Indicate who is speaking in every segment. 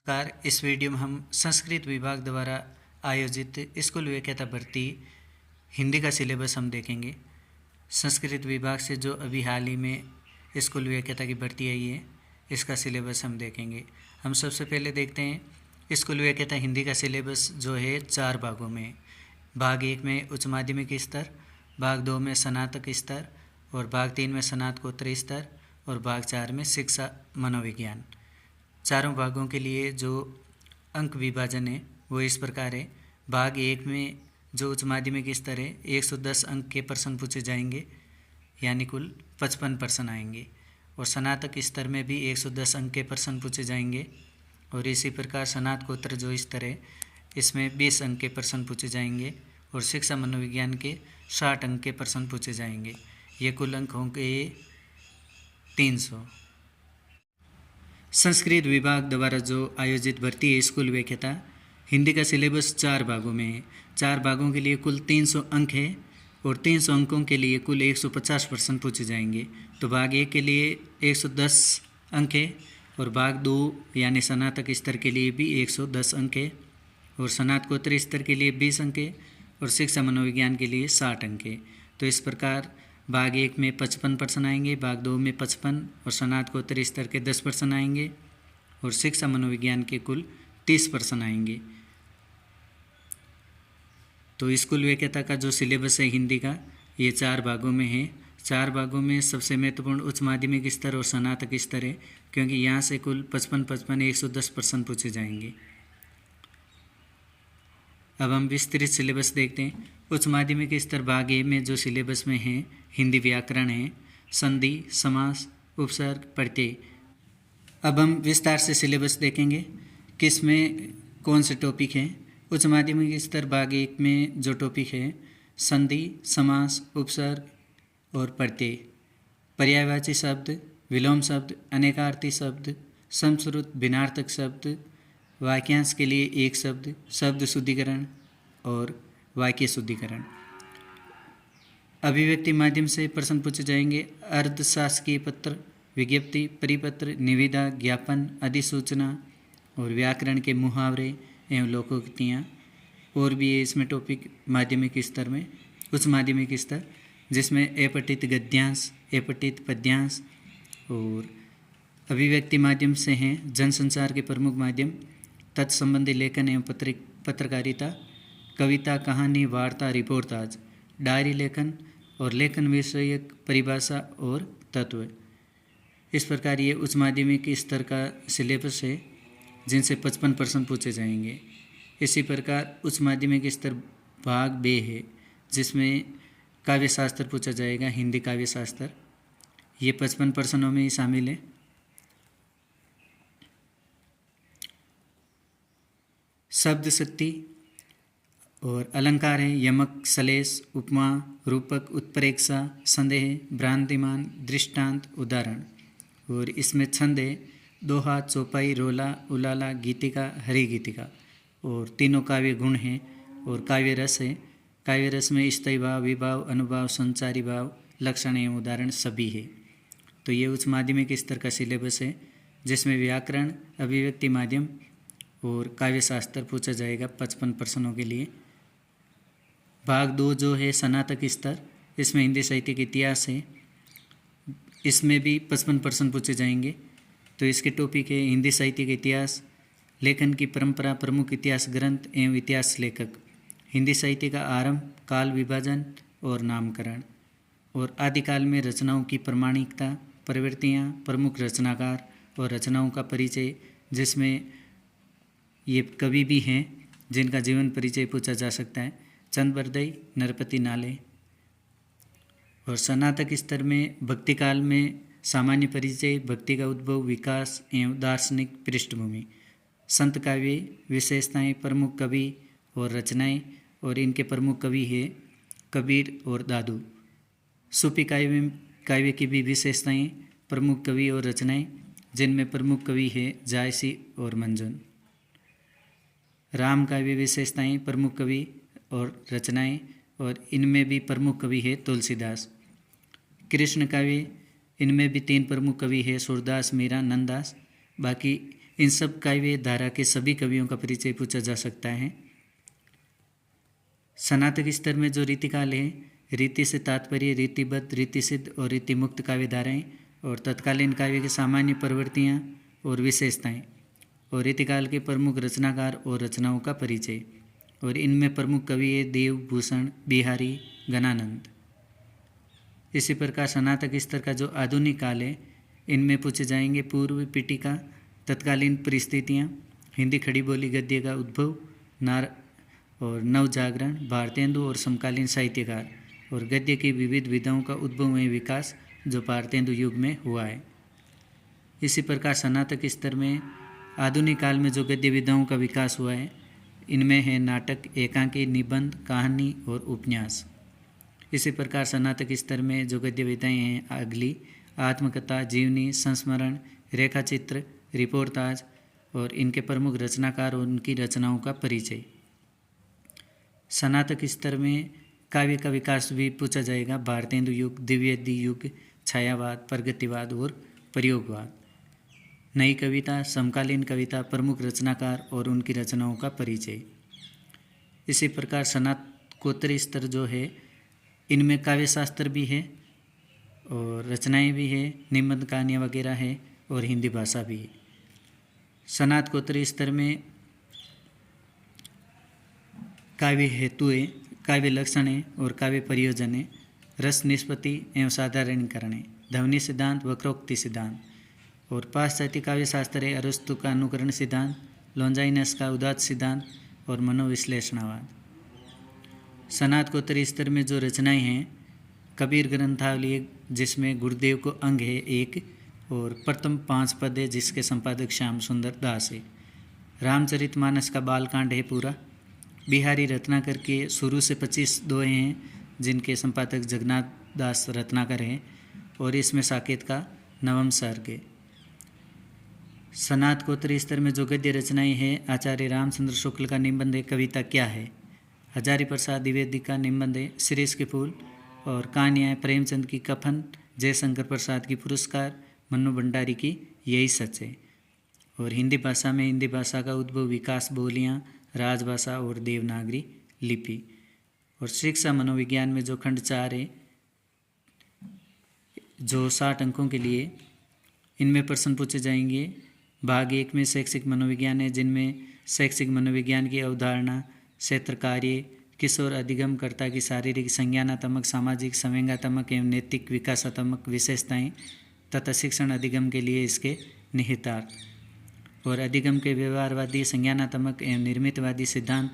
Speaker 1: Car इस video में हम संस्कृत विभाग द्वारा आयोजित स्कूल व्याख्याता भर्ती हिंदी का सिलेबस हम देखेंगे। संस्कृत विभाग से जो अभी हाल ही में स्कूल व्याख्याता की भर्ती आई है, इसका सिलेबस हम देखेंगे। हम सबसे पहले देखते हैं स्कूल व्याख्याता हिंदी का सिलेबस जो है 4 भागों में। भाग 1 में उच्च माध्यमिक स्तर, भाग 2 में स्नातक स्तर और भाग 3 में स्नातकोत्तर स्तर और भाग 4 में शिक्षा मनोविज्ञान। चारों भागों के लिए जो अंक विभाजन है वो इस प्रकार है। भाग 1 में जो उच्च माध्यमिक स्तर है 110 अंक के प्रश्न पूछे जाएंगे, यानी कुल 55 प्रश्न आएंगे। और स्नातक स्तर में भी 110 अंक के प्रश्न पूछे जाएंगे। और इसी प्रकार स्नातकोत्तर जो स्तर है इसमें 20 अंक के प्रश्न पूछे जाएंगे और शिक्षा मनोविज्ञान के 60 अंक के प्रश्न पूछे जाएंगे। ये कुल अंक होंगे 300। संस्कृत विभाग द्वारा जो आयोजित भर्ती है स्कूल व्याख्याता हिंदी का सिलेबस 4 भागों में है। 4 भागों के लिए कुल 300 अंक है और 300 अंकों के लिए कुल 150 प्रश्न पूछे जाएंगे। तो भाग 1 के लिए 110 अंक है और भाग 2 यानी स्नातक स्तर के लिए भी 110 अंक है और स्नातकोत्तर स्तर के लिए 20 अंक है और शिक्षा मनोविज्ञान के लिए 60 अंक है। तो इस प्रकार भाग 1 में 55 प्रश्न आएंगे, भाग 2 में 55 और स्नातकोत्तर स्तर के 10 प्रश्न आएंगे और शिक्षा मनोविज्ञान के कुल 30 प्रश्न आएंगे। तो स्कूल व्याख्याता का जो सिलेबस है हिंदी का ये 4 भागों में है। 4 भागों में सबसे महत्वपूर्ण उच्च माध्यमिक स्तर और स्नातक स्तर है, क्योंकि यहाँ से कुल 55 110 प्रश्न पूछे जाएंगे। अब हम विस्तृत सिलेबस देखते हैं। उच्च माध्यमिक स्तर भाग ए में जो सिलेबस में है हिंदी व्याकरण है, संधि, समास, उपसर्ग, प्रत्यय। अब हम विस्तार से सिलेबस देखेंगे किस में कौन से टॉपिक हैं। उच्च माध्यमिक स्तर भाग 1 में जो टॉपिक है संधि, समास, उपसर्ग और प्रत्यय, पर्यायवाची शब्द, विलोम शब्द, अनेकार्थी शब्द, समश्रुत भिन्नार्थक शब्द, वाक्यांश के लिए एक शब्द, शब्द शुद्धिकरण और वाक्य शुद्धिकरण। अभिव्यक्ति माध्यम से प्रश्न पूछे जाएंगे। अर्धशासकीय पत्र, विज्ञप्ति, परिपत्र, निविदा, ज्ञापन, अधिसूचना और व्याकरण के मुहावरे एवं लोकोक्तियाँ और भी है इसमें टॉपिक माध्यमिक स्तर में। उच्च माध्यमिक स्तर जिसमें अपठित गद्यांश, अपठित पद्यांश और अभिव्यक्ति माध्यम से हैं जनसंचार के प्रमुख माध्यम, तत्संबंधी लेखन एवं पत्रकारिता, कविता, कहानी, वार्ता, रिपोर्टाज, डायरी लेखन और लेखन विषयक परिभाषा और तत्व। इस प्रकार ये उच्च माध्यमिक स्तर का सिलेबस है जिनसे 55 प्रश्न पूछे जाएंगे। इसी प्रकार उच्च माध्यमिक स्तर भाग बे है जिसमें काव्य शास्त्र पूछा जाएगा, हिंदी काव्य शास्त्र। ये 55 प्रश्नों में ही शामिल है। शब्द शक्ति और अलंकार है यमक, सलेश, उपमा, रूपक, उत्प्रेक्षा, संदेह, भ्रांतिमान, दृष्टांत, उदाहरण। और इसमें छंद है दोहा, चौपाई, रोला, उलाला, गीतिका, हरि गीतिका। और तीनों काव्य गुण हैं और काव्य रस है। काव्य रस में स्थायी भाव, विभाव, अनुभाव, संचारी भाव, लक्षण एवं उदाहरण सभी है। तो ये उच्च माध्यमिक स्तर का सिलेबस है जिसमें व्याकरण, अभिव्यक्ति माध्यम और काव्य शास्त्र पूछा जाएगा 55 प्रश्नों के लिए। भाग 2 जो है स्नातक स्तर, इसमें हिंदी साहित्य के इतिहास है, इसमें भी 55 प्रश्न पूछे जाएंगे। तो इसके टॉपिक है हिंदी साहित्य के इतिहास, लेखन की परंपरा, प्रमुख इतिहास ग्रंथ एवं इतिहास लेखक, हिंदी साहित्य का आरंभ, काल विभाजन और नामकरण, और आदिकाल में रचनाओं की प्रमाणिकता, प्रवृत्तियाँ, प्रमुख रचनाकार और रचनाओं का परिचय, जिसमें ये कवि भी हैं जिनका जीवन परिचय पूछा जा सकता है, चंद बरदई, नरपति नाले। और स्नातक स्तर में भक्ति काल में सामान्य परिचय, भक्ति का उद्भव, विकास एवं दार्शनिक पृष्ठभूमि, संत काव्य, विशेषताएं, प्रमुख कवि और रचनाएं, और इनके प्रमुख कवि है कबीर और दादू। सूफी काव्य की भी विशेषताएं, प्रमुख कवि और रचनाएं, जिनमें प्रमुख कवि है जायसी और मंजुन। राम काव्य विशेषताएं, प्रमुख कवि और रचनाएं, और इनमें भी प्रमुख कवि है तुलसीदास। कृष्ण काव्य, इनमें भी 3 प्रमुख कवि है सूरदास, मीरा, नंददास। बाकी इन सब काव्य धारा के सभी कवियों का परिचय पूछा जा सकता है। स्नातक स्तर में जो रीतिकाल है, रीति से तात्पर्य रीतिबद्ध, रीतिसिद्ध और रीतिमुक्त काव्य धाराएँ और तत्कालीन काव्य की सामान्य प्रवृत्तियाँ और विशेषताएँ और रीतिकाल के प्रमुख रचनाकार और रचनाओं का परिचय। और इनमें प्रमुख कवि है देव, भूषण, बिहारी, गणानंद। इसी प्रकार स्नातक स्तर का जो आधुनिक काल है, इनमें पूछे जाएंगे पूर्व पीठिका, तत्कालीन परिस्थितियाँ, हिंदी खड़ी बोली गद्य का उद्भव, और नवजागरण, भारतेंदु और समकालीन साहित्यकार और गद्य की विविध विधाओं का उद्भव में विकास जो भारतेंदु युग में हुआ है। इसी प्रकार स्नातक स्तर में आधुनिक काल में जो गद्य विधाओं का विकास हुआ है, इनमें है नाटक, एकांकी, निबंध, कहानी और उपन्यास। इसी प्रकार स्नातक स्तर में जो गद्य विधाएँ हैं अगली आत्मकथा, जीवनी, संस्मरण, रेखाचित्र, रिपोर्टाज और इनके प्रमुख रचनाकार और उनकी रचनाओं का परिचय। स्नातक स्तर में काव्य का विकास भी पूछा जाएगा, भारतेंदु युग, द्विवेदी युग, छायावाद, प्रगतिवाद और प्रयोगवाद। नई कविता, समकालीन कविता, प्रमुख रचनाकार और उनकी रचनाओं का परिचय। इसी प्रकार स्नातकोत्तर स्तर जो है, इनमें काव्य शास्त्र भी है और रचनाएं भी है, निबंध, कहानियाँ वगैरह है और हिंदी भाषा भी है। स्नातकोत्तर स्तर में काव्य हेतुएँ, काव्य लक्षण और काव्य प्रयोजन है, रस निष्पत्ति एवं साधारणीकरण है, ध्वनि सिद्धांत, वक्रोक्ति सिद्धांत। और पाश्चात्य काव्य शास्त्र है अरस्तु का अनुकरण सिद्धांत, लॉन्जाइनस का उदात्त सिद्धांत और मनोविश्लेषणवाद। स्नातकोत्तर स्तर में जो रचनाएं हैं, कबीर ग्रंथावली जिसमें गुरुदेव को अंग है एक, और प्रथम 5 पद है जिसके संपादक श्याम सुंदर दास है। रामचरितमानस का बालकांड है पूरा। बिहारी रत्नाकर के शुरू से 25 दोहे हैं जिनके संपादक जगन्नाथ दास रत्नाकर हैं और इसमें साकेत का 9वां सर्ग है। स्नातकोत्तर स्तर में जो गद्य रचनाएं हैं, आचार्य रामचंद्र शुक्ल का निबंध है कविता क्या है, हजारी प्रसाद द्विवेदी का निबंध है शिरीष के फूल, और कहानियाँ प्रेमचंद की कफन, जयशंकर प्रसाद की पुरस्कार, मन्नू भंडारी की यही सच है। और हिंदी भाषा में हिंदी भाषा का उद्भव, विकास, बोलियाँ, राजभाषा और देवनागरी लिपि। और शिक्षा मनोविज्ञान में जो खंड 4 है जो 60 अंकों के लिए, इनमें प्रश्न पूछे जाएंगे। भाग 1 में शैक्षिक मनोविज्ञान है जिनमें शैक्षिक मनोविज्ञान की अवधारणा, क्षेत्र कार्य, किशोर अधिगमकर्ता की शारीरिक, संज्ञानात्मक, सामाजिक, संवेगात्मक एवं नैतिक विकासात्मक विशेषताएं तथा शिक्षण अधिगम के लिए इसके निहितार्थ, और अधिगम के व्यवहारवादी, संज्ञानात्मक एवं निर्मितवादी सिद्धांत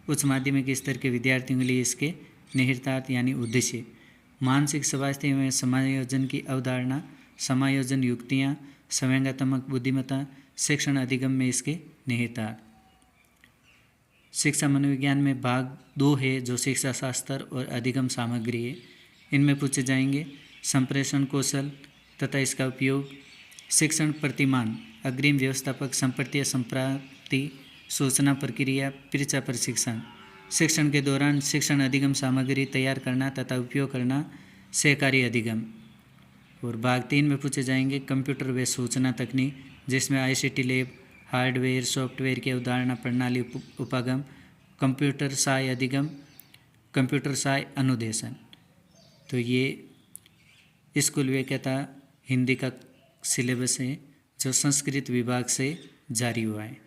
Speaker 1: उच्च माध्यमिक स्तर के विद्यार्थियों के लिए इसके निहितार्थ यानी उद्देश्य, मानसिक स्वास्थ्य एवं समायोजन की अवधारणा, समायोजन युक्तियाँ, संवेगात्मक बुद्धिमत्ता, शिक्षण अधिगम में इसके निहितार्थ। शिक्षा मनोविज्ञान में भाग 2 है जो शिक्षा शास्त्र और अधिगम सामग्री है। इनमें पूछे जाएंगे संप्रेषण कौशल तथा इसका उपयोग, शिक्षण प्रतिमान, अग्रिम व्यवस्थापक, संपर्तीय संप्राप्ति, सूचना प्रक्रिया, पर्चा प्रशिक्षण, शिक्षण के दौरान शिक्षण अधिगम सामग्री तैयार करना तथा उपयोग करना, सहकारी अधिगम। और भाग 3 में पूछे जाएंगे कंप्यूटर व सूचना तकनीक जिसमें ICT लैब, हार्डवेयर, सॉफ्टवेयर की अवधारणा, प्रणाली, उपागम, कंप्यूटर सहाय अधिगम, कंप्यूटर सहाय अनुदेशन। तो ये स्कूल व्याख्याता हिंदी का सिलेबस है जो संस्कृत विभाग से जारी हुआ है।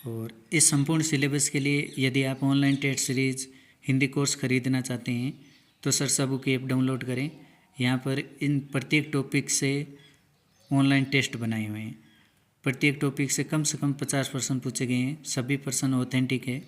Speaker 1: और इस संपूर्ण सिलेबस के लिए यदि आप online test series Hindi course खरीदना चाहते हैं तो सरसा बुक ऐप डाउनलोड करें। यहाँ पर इन प्रत्येक टॉपिक से ऑनलाइन टेस्ट बनाए हुए हैं। प्रत्येक टॉपिक से कम 50% पूछे गए हैं, सभी प्रश्न ऑथेंटिक है।